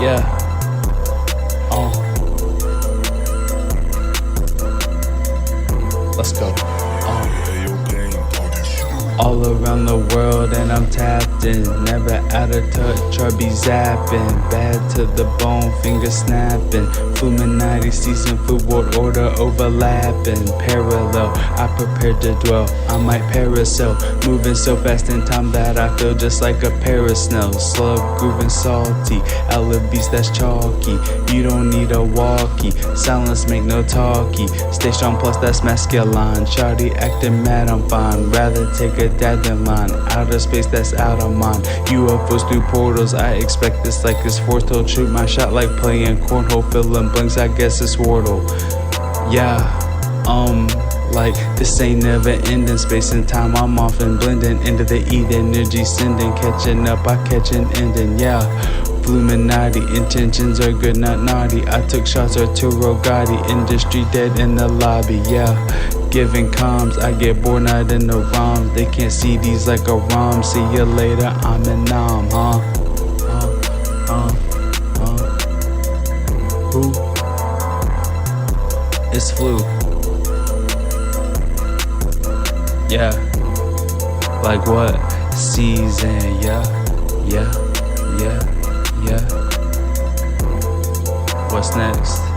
Yeah. Let's go. All around the world and I'm tapped in, never out of touch or be zapping. Bad to the bone, fingers snapping. Fluminatti season food world order overlapping. Parallel, I prepared to dwell, I might parasail. Moving so fast in time that I feel just like a parasnail. Slug grooving salty, beast that's chalky. You don't need a walkie, silence make no talkie. Stay strong plus that's masculine. Shawty acting mad, I'm fine. Rather take a dad than line. Outer space that's out of mind. UFOs through portals, I expect this like it's foretold. Shoot my shot like playing cornhole, filling blanks, I guess it's Wordle. Yeah, like this ain't never ending. Space and time, I'm often blending into the Eden energy sending. Catching up, I catch an ending, yeah. Fluminatti, intentions are good, not naughty. I took shots Arturo Gotti, industry dead in the lobby, yeah. Giving comms, I get bored, not in the ROMs. They can't see these like a ROM. See you later, I'm in Nam, Who? It's Flu. Yeah. Like what? Season, yeah. What's next?